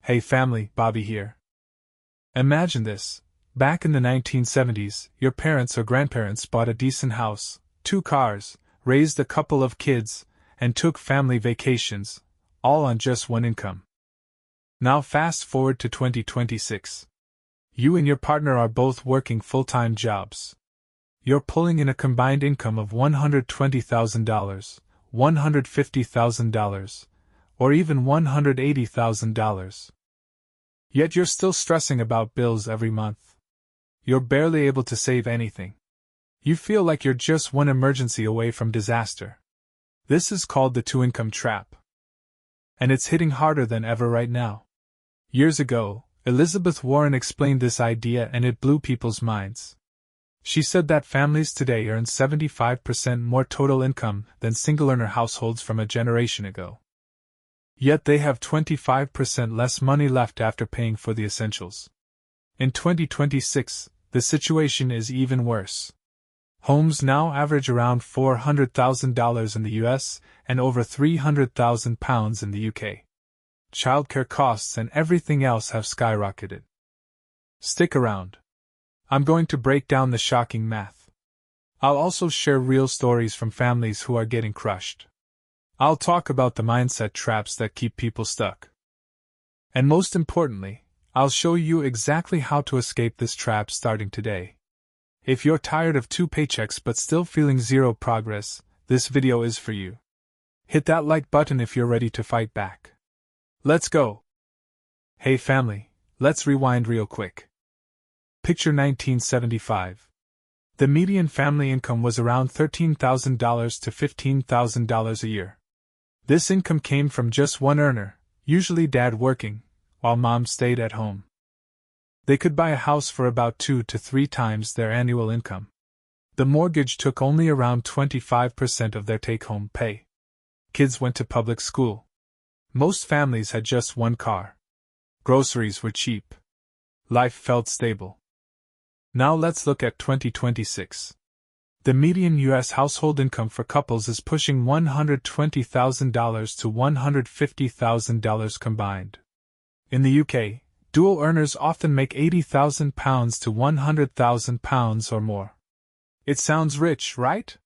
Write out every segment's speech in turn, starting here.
Hey family, Bobby here. Imagine this. Back in the 1970s, your parents or grandparents bought a decent house, 2 cars, raised a couple of kids, and took family vacations, all on just one income. Now fast forward to 2026. You and your partner are both working full-time jobs. You're pulling in a combined income of $120,000, $150,000, or even $180,000. Yet you're still stressing about bills every month. You're barely able to save anything. You feel like you're just one emergency away from disaster. This is called the two-income trap. And it's hitting harder than ever right now. Years ago, Elizabeth Warren explained this idea and it blew people's minds. She said that families today earn 75% more total income than single-earner households from a generation ago. Yet they have 25% less money left after paying for the essentials. In 2026, the situation is even worse. Homes now average around $400,000 in the US and over £300,000 in the UK. Childcare costs and everything else have skyrocketed. Stick around. I'm going to break down the shocking math. I'll also share real stories from families who are getting crushed. I'll talk about the mindset traps that keep people stuck. And most importantly, I'll show you exactly how to escape this trap starting today. If you're tired of 2 paychecks but still feeling zero progress, this video is for you. Hit that like button if you're ready to fight back. Let's go! Hey family, let's rewind real quick. Picture 1975. The median family income was around $13,000 to $15,000 a year. This income came from just one earner, usually dad working, while mom stayed at home. They could buy a house for about 2 to 3 times their annual income. The mortgage took only around 25% of their take-home pay. Kids went to public school. Most families had just one car. Groceries were cheap. Life felt stable. Now let's look at 2026. The median U.S. household income for couples is pushing $120,000 to $150,000 combined. In the UK, dual earners often make £80,000 to £100,000 or more. It sounds rich, right?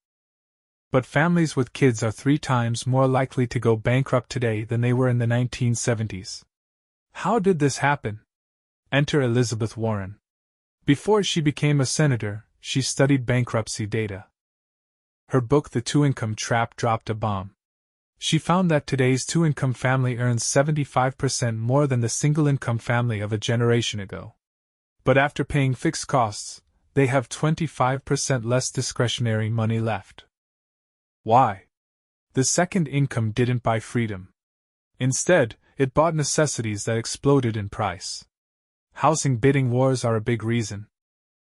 But families with kids are 3 times more likely to go bankrupt today than they were in the 1970s. How did this happen? Enter Elizabeth Warren. Before she became a senator, she studied bankruptcy data. Her book The Two-Income Trap dropped a bomb. She found that today's two-income family earns 75% more than the single-income family of a generation ago. But after paying fixed costs, they have 25% less discretionary money left. Why? The second income didn't buy freedom. Instead, it bought necessities that exploded in price. Housing bidding wars are a big reason.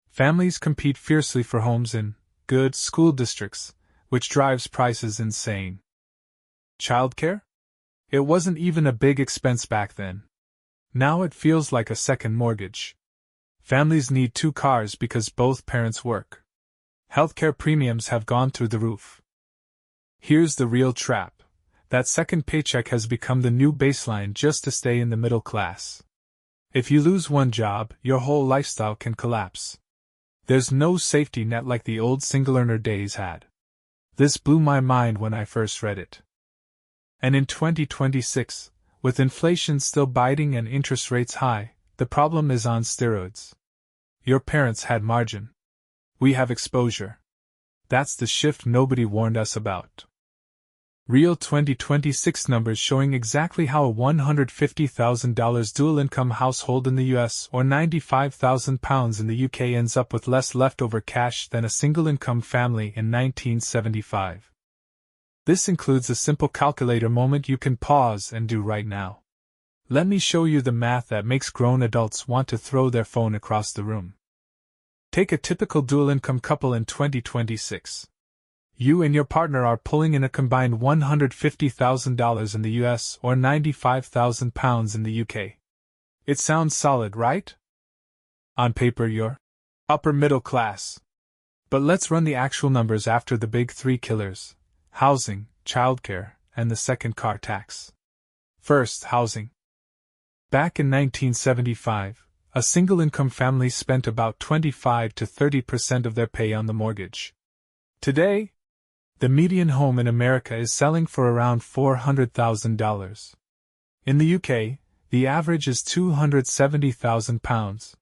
Families compete fiercely for homes in good school districts, which drives prices insane. Childcare? It wasn't even a big expense back then. Now it feels like a second mortgage. Families need 2 cars because both parents work. Healthcare premiums have gone through the roof. Here's the real trap. That second paycheck has become the new baseline just to stay in the middle class. If you lose one job, your whole lifestyle can collapse. There's no safety net like the old single-earner days had. This blew my mind when I first read it. And in 2026, with inflation still biting and interest rates high, the problem is on steroids. Your parents had margin. We have exposure. That's the shift nobody warned us about. Real 2026 numbers showing exactly how a $150,000 dual-income household in the US or £95,000 in the UK ends up with less leftover cash than a single-income family in 1975. This includes a simple calculator moment you can pause and do right now. Let me show you the math that makes grown adults want to throw their phone across the room. Take a typical dual-income couple in 2026. You and your partner are pulling in a combined $150,000 in the US or £95,000 in the UK. It sounds solid, right? On paper you're upper middle class. But let's run the actual numbers after the big 3 killers: housing, childcare, and the second car tax. First, housing. Back in 1975, a single-income family spent about 25 to 30% of their pay on the mortgage. Today, the median home in America is selling for around $400,000. In the UK, the average is £270,000.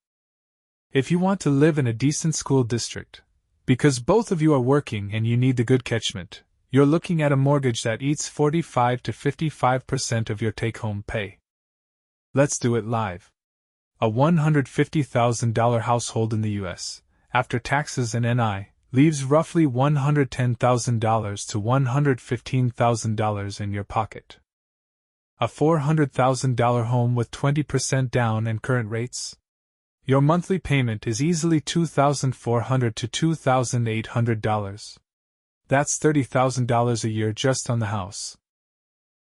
If you want to live in a decent school district, because both of you are working and you need the good catchment, you're looking at a mortgage that eats 45 to 55% of your take-home pay. Let's do it live. A $150,000 household in the US, after taxes and NI, leaves roughly $110,000 to $115,000 in your pocket. A $400,000 home with 20% down and current rates? Your monthly payment is easily $2,400 to $2,800. That's $30,000 a year just on the house.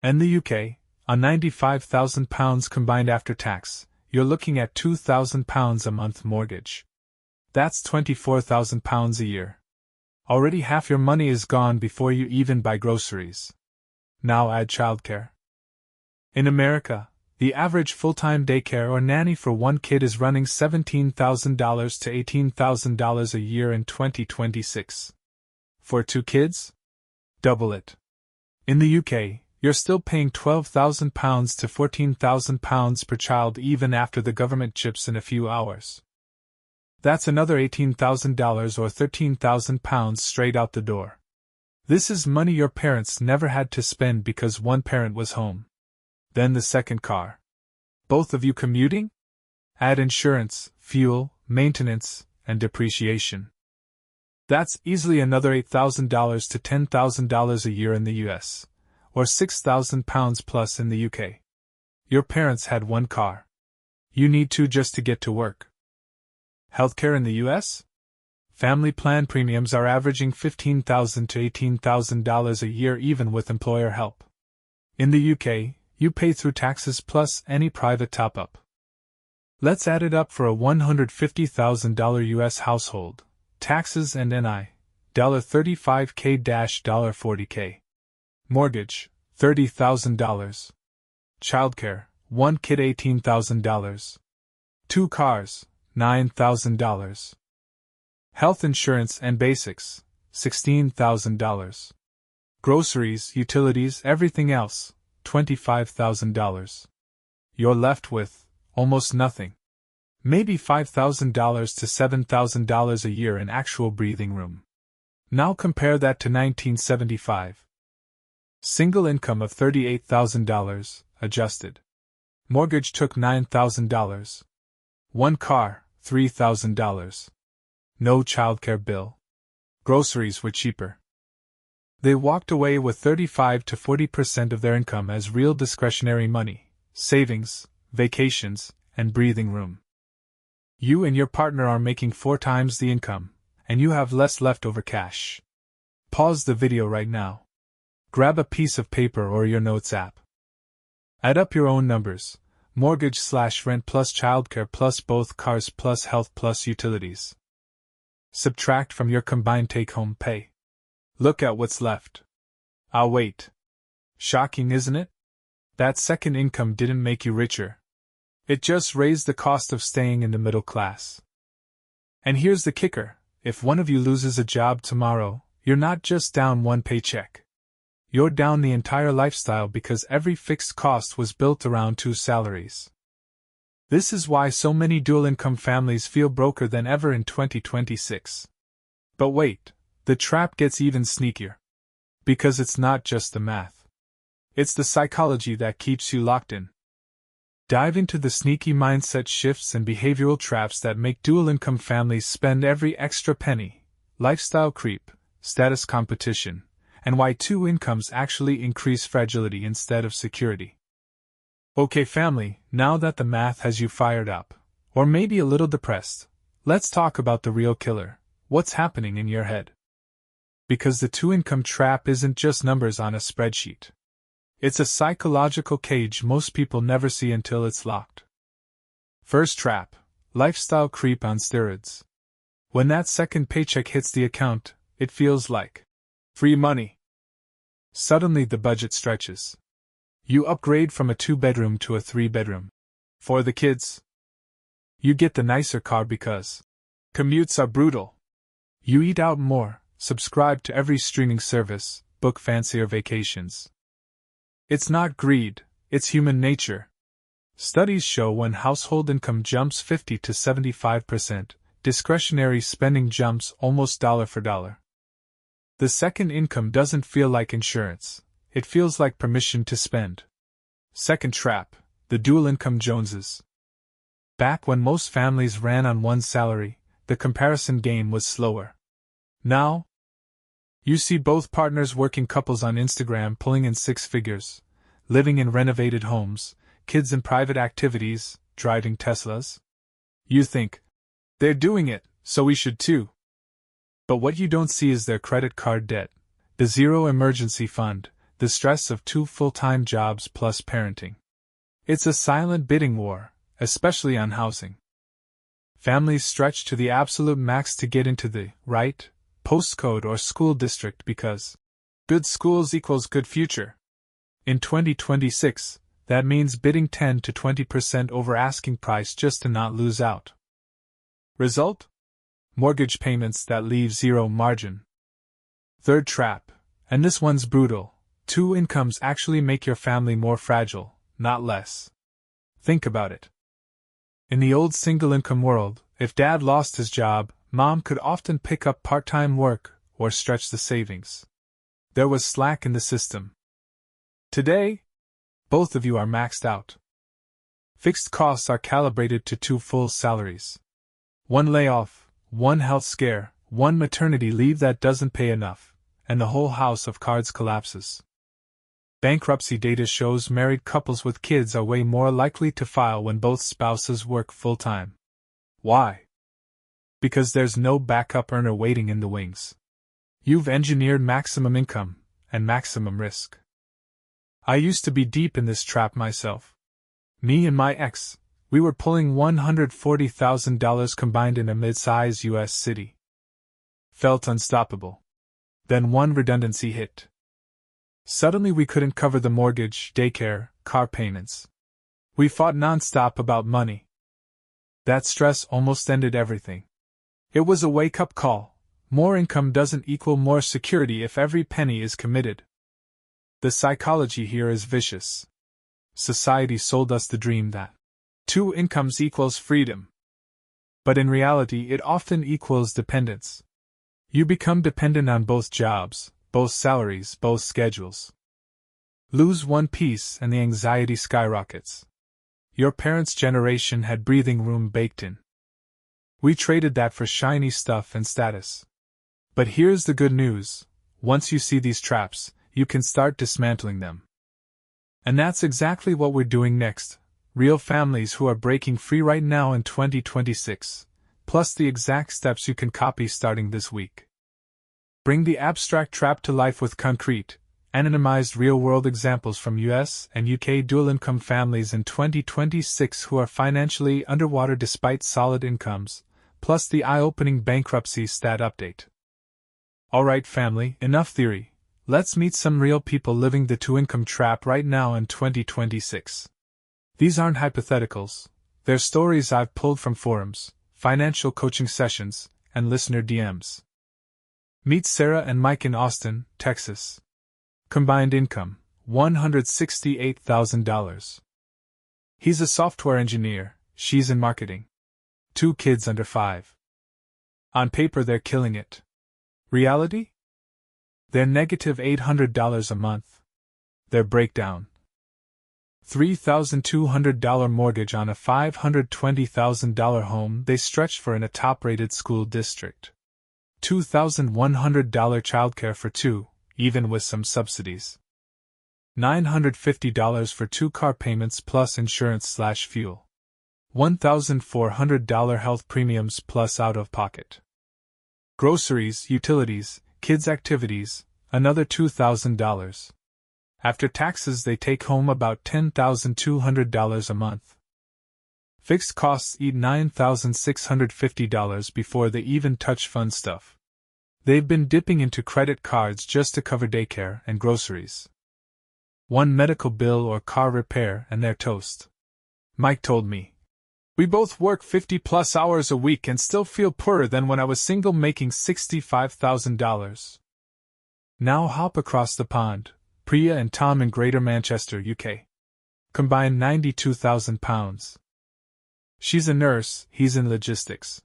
In the UK, on £95,000 combined after tax, you're looking at £2,000 a month mortgage. That's £24,000 a year. Already half your money is gone before you even buy groceries. Now add childcare. In America, the average full-time daycare or nanny for one kid is running $17,000 to $18,000 a year in 2026. For two kids? Double it. In the UK, you're still paying £12,000 to £14,000 per child even after the government chips in a few hours. That's another $18,000 or £13,000 straight out the door. This is money your parents never had to spend because one parent was home. Then the second car. Both of you commuting? Add insurance, fuel, maintenance, and depreciation. That's easily another $8,000 to $10,000 a year in the US, or £6,000 plus in the UK. Your parents had one car. You need two just to get to work. Healthcare in the US? Family plan premiums are averaging $15,000 to $18,000 a year even with employer help. In the UK, you pay through taxes plus any private top-up. Let's add it up for a $150,000 US household, taxes and NI, $35K–$40K. Mortgage, $30,000. Childcare, one kid $18,000. Two cars, $9,000. Health insurance and basics, $16,000. Groceries, utilities, everything else, $25,000. You're left with almost nothing. Maybe $5,000 to $7,000 a year in actual breathing room. Now compare that to 1975. Single income of $38,000, adjusted. Mortgage took $9,000. One car, $3,000. No childcare bill. Groceries were cheaper. They walked away with 35 to 40% of their income as real discretionary money, savings, vacations, and breathing room. You and your partner are making 4 times the income, and you have less leftover cash. Pause the video right now. Grab a piece of paper or your notes app. Add up your own numbers: mortgage/rent plus childcare plus both cars plus health plus utilities. Subtract from your combined take-home pay. Look at what's left. I'll wait. Shocking, isn't it? That second income didn't make you richer. It just raised the cost of staying in the middle class. And here's the kicker: if one of you loses a job tomorrow, you're not just down one paycheck. You're down the entire lifestyle because every fixed cost was built around 2 salaries. This is why so many dual-income families feel broker than ever in 2026. But wait, the trap gets even sneakier. Because it's not just the math. It's the psychology that keeps you locked in. Dive into the sneaky mindset shifts and behavioral traps that make dual-income families spend every extra penny: lifestyle creep, status competition, and why 2 incomes actually increase fragility instead of security. Okay family, now that the math has you fired up, or maybe a little depressed, let's talk about the real killer: what's happening in your head. Because the 2-income trap isn't just numbers on a spreadsheet. It's a psychological cage most people never see until it's locked. First trap: lifestyle creep on steroids. When that second paycheck hits the account, it feels like free money. Suddenly the budget stretches. You upgrade from a 2-bedroom to a 3-bedroom. For the kids, you get the nicer car because commutes are brutal. You eat out more, subscribe to every streaming service, book fancier vacations. It's not greed, it's human nature. Studies show when household income jumps 50 to 75%, discretionary spending jumps almost dollar for dollar. The second income doesn't feel like insurance, it feels like permission to spend. Second trap, the dual income Joneses. Back when most families ran on one salary, the comparison game was slower. Now, you see both partners working couples on Instagram pulling in six figures, living in renovated homes, kids in private activities, driving Teslas. You think, they're doing it, so we should too. But what you don't see is their credit card debt, the zero emergency fund, the stress of 2 full-time jobs plus parenting. It's a silent bidding war, especially on housing. Families stretch to the absolute max to get into the right postcode or school district because good schools equals good future. In 2026, that means bidding 10 to 20% over asking price just to not lose out. Result? Mortgage payments that leave zero margin. Third trap, and this one's brutal. 2 incomes actually make your family more fragile, not less. Think about it. In the old single-income world, if dad lost his job, mom could often pick up part-time work or stretch the savings. There was slack in the system. Today, both of you are maxed out. Fixed costs are calibrated to 2 full salaries. 1 layoff, 1 health scare, 1 maternity leave that doesn't pay enough, and the whole house of cards collapses. Bankruptcy data shows married couples with kids are way more likely to file when both spouses work full-time. Why? Because there's no backup earner waiting in the wings. You've engineered maximum income and maximum risk. I used to be deep in this trap myself. Me and my ex, we were pulling $140,000 combined in a mid-size U.S. city. Felt unstoppable. Then one redundancy hit. Suddenly we couldn't cover the mortgage, daycare, car payments. We fought nonstop about money. That stress almost ended everything. It was a wake-up call. More income doesn't equal more security if every penny is committed. The psychology here is vicious. Society sold us the dream that 2 incomes equals freedom. But in reality, it often equals dependence. You become dependent on both jobs, both salaries, both schedules. Lose one piece and the anxiety skyrockets. Your parents' generation had breathing room baked in. We traded that for shiny stuff and status. But here's the good news: once you see these traps, you can start dismantling them. And that's exactly what we're doing next. Real families who are breaking free right now in 2026, plus the exact steps you can copy starting this week. Bring the abstract trap to life with concrete, anonymized real-world examples from US and UK dual-income families in 2026 who are financially underwater despite solid incomes, plus the eye-opening bankruptcy stat update. Alright family, enough theory. Let's meet some real people living the 2-income trap right now in 2026. These aren't hypotheticals, they're stories I've pulled from forums, financial coaching sessions, and listener DMs. Meet Sarah and Mike in Austin, Texas. Combined income, $168,000. He's a software engineer, she's in marketing. 2 kids under 5. On paper they're killing it. Reality? They're negative $800 a month. Their breakdown: $3,200 mortgage on a $520,000 home they stretched for in a top-rated school district. $2,100 childcare for 2, even with some subsidies. $950 for 2 car payments plus insurance/fuel. $1,400 health premiums plus out-of-pocket. Groceries, utilities, kids' activities, another $2,000. After taxes they take home about $10,200 a month. Fixed costs eat $9,650 before they even touch fun stuff. They've been dipping into credit cards just to cover daycare and groceries. One medical bill or car repair and they're toast. Mike told me. We both work 50+ hours a week and still feel poorer than when I was single making $65,000. Now hop across the pond. Priya and Tom in Greater Manchester, UK. Combined £92,000. She's a nurse, he's in logistics.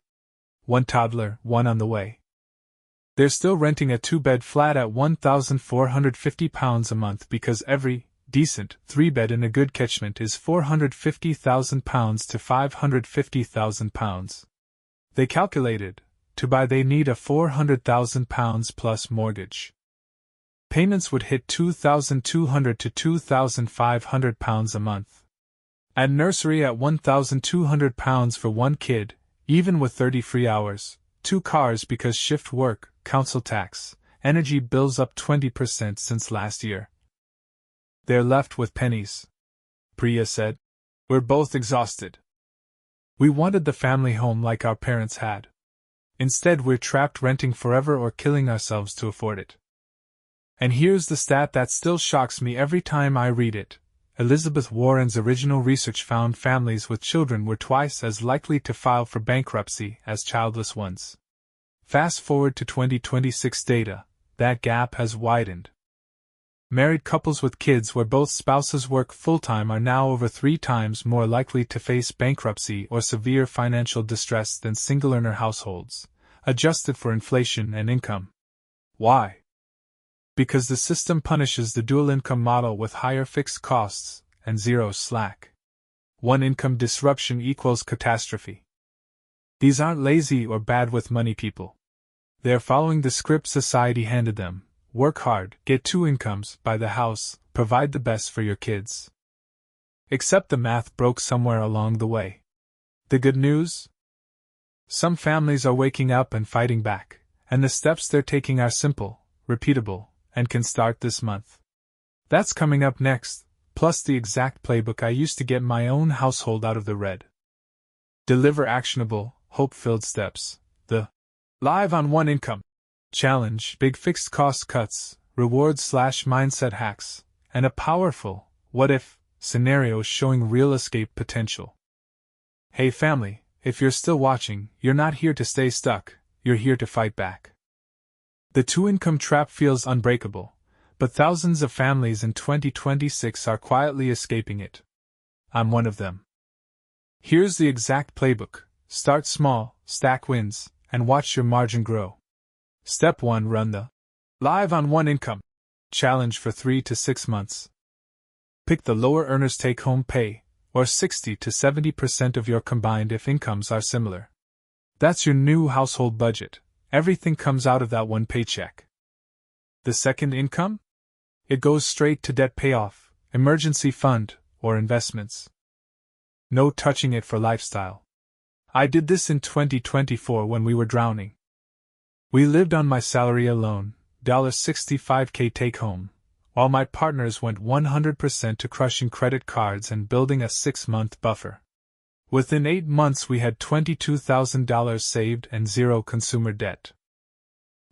One toddler, one on the way. They're still renting a 2-bed flat at £1,450 a month because every decent 3-bed in a good catchment is £450,000 to £550,000. They calculated, to buy they need a £400,000 plus mortgage. Payments would hit £2,200 to £2,500 a month. At nursery at £1,200 for one kid, even with 30 free hours, 2 cars because shift work, council tax, energy bills up 20% since last year. They're left with pennies. Priya said. We're both exhausted. We wanted the family home like our parents had. Instead, we're trapped renting forever or killing ourselves to afford it. And here's the stat that still shocks me every time I read it. Elizabeth Warren's original research found families with children were twice as likely to file for bankruptcy as childless ones. Fast forward to 2026 data, that gap has widened. Married couples with kids where both spouses work full-time are now over 3 times more likely to face bankruptcy or severe financial distress than single-earner households, adjusted for inflation and income. Why? Because the system punishes the dual-income model with higher fixed costs and zero slack. One income disruption equals catastrophe. These aren't lazy or bad with money people. They're following the script society handed them. Work hard, get 2 incomes, buy the house, provide the best for your kids. Except the math broke somewhere along the way. The good news? Some families are waking up and fighting back, and the steps they're taking are simple, repeatable, and can start this month. That's coming up next, plus the exact playbook I used to get my own household out of the red. Deliver actionable, hope-filled steps. The Live on One Income Challenge, big fixed cost cuts, rewards/mindset hacks, and a powerful, what-if, scenario showing real escape potential. Hey family, if you're still watching, you're not here to stay stuck, you're here to fight back. The 2-income trap feels unbreakable, but thousands of families in 2026 are quietly escaping it. I'm one of them. Here's the exact playbook. Start small, stack wins, and watch your margin grow. Step 1. Run the Live on One Income Challenge for 3 to 6 months. Pick the lower earners take-home pay, or 60 to 70% of your combined if incomes are similar. That's your new household budget. Everything comes out of that one paycheck. The second income? It goes straight to debt payoff, emergency fund, or investments. No touching it for lifestyle. I did this in 2024 when we were drowning. We lived on my salary alone, $65K take home, while my partners went 100% to crushing credit cards and building a 6-month buffer. Within 8 months we had $22,000 saved and 0 consumer debt.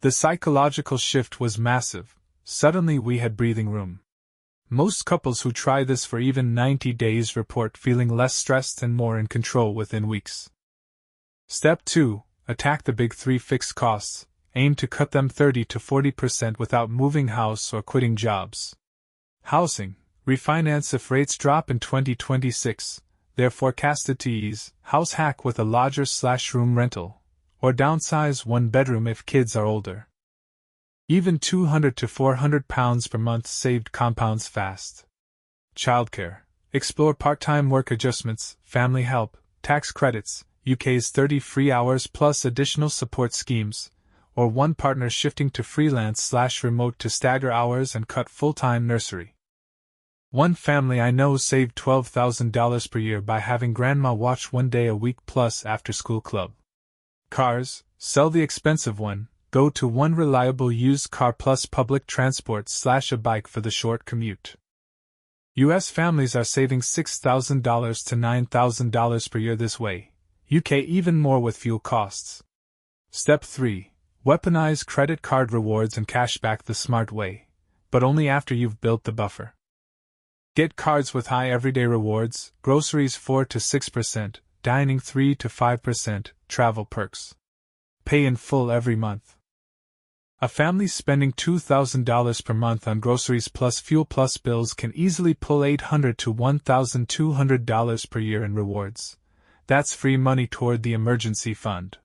The psychological shift was massive. Suddenly we had breathing room. Most couples who try this for even 90 days report feeling less stressed and more in control within weeks. Step 2. Attack the big 3 fixed costs. Aim to cut them 30 to 40% without moving house or quitting jobs. Housing. Refinance if rates drop in 2026. They're forecasted to ease. House hack with a lodger/room rental, or downsize 1 bedroom if kids are older. Even £200 to £400 per month saved compounds fast. Childcare. Explore part-time work adjustments, family help, tax credits, UK's 30 free hours plus additional support schemes, or one partner shifting to freelance/remote to stagger hours and cut full-time nursery. One family I know saved $12,000 per year by having grandma watch 1 day a week plus after-school club. Cars, sell the expensive one, go to one reliable used car plus public transport/a bike for the short commute. US families are saving $6,000 to $9,000 per year this way, UK even more with fuel costs. Step 3. Weaponize credit card rewards and cashback the smart way, but only after you've built the buffer. Get cards with high everyday rewards, groceries 4 to 6%, dining 3 to 5%, travel perks. Pay in full every month. A family spending $2,000 per month on groceries plus fuel plus bills can easily pull $800 to $1,200 per year in rewards. That's free money toward the emergency fund.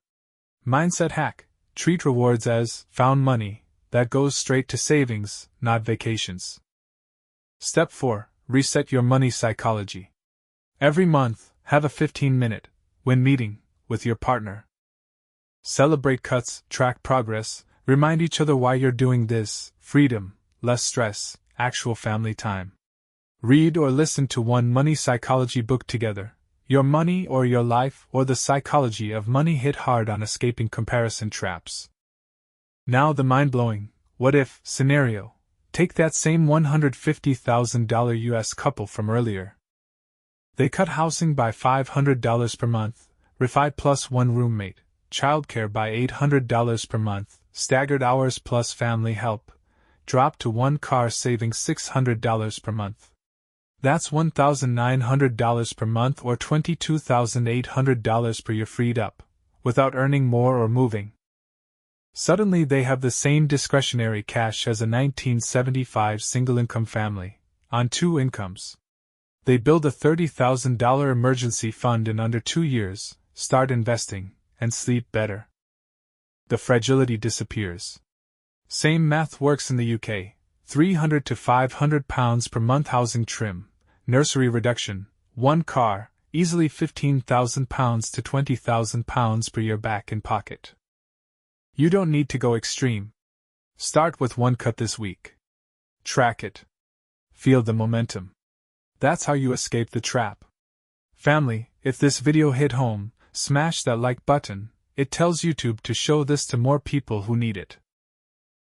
Mindset hack: treat rewards as found money that goes straight to savings, not vacations. Step 4. Reset your money psychology. Every month, have a 15-minute win meeting with your partner. Celebrate cuts, track progress, remind each other why you're doing this: freedom, less stress, actual family time. Read or listen to one money psychology book together. Your Money or Your Life or The Psychology of Money hit hard on escaping comparison traps. Now the mind-blowing what if scenario. Take that same $150,000 US couple from earlier. They cut housing by $500 per month, refi plus one roommate, childcare by $800 per month, staggered hours plus family help, drop to one car saving $600 per month. That's $1,900 per month or $22,800 per year freed up, without earning more or moving. Suddenly they have the same discretionary cash as a 1975 single-income family, on 2 incomes. They build a $30,000 emergency fund in under 2 years, start investing, and sleep better. The fragility disappears. Same math works in the UK. £300 to £500 per month housing trim, nursery reduction, one car, easily £15,000 to £20,000 per year back in pocket. You don't need to go extreme. Start with one cut this week. Track it. Feel the momentum. That's how you escape the trap. Family, if this video hit home, smash that like button. It tells YouTube to show this to more people who need it.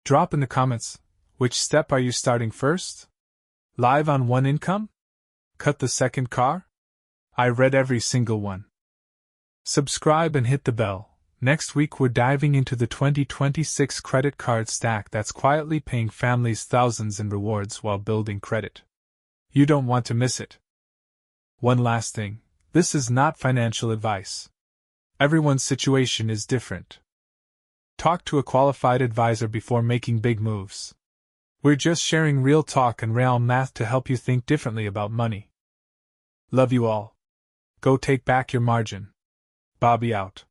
Drop in the comments, which step are you starting first? Live on one income? Cut the second car? I read every single one. Subscribe and hit the bell. Next week we're diving into the 2026 credit card stack that's quietly paying families thousands in rewards while building credit. You don't want to miss it. One last thing, this is not financial advice. Everyone's situation is different. Talk to a qualified advisor before making big moves. We're just sharing real talk and real math to help you think differently about money. Love you all. Go take back your margin. Bobby out.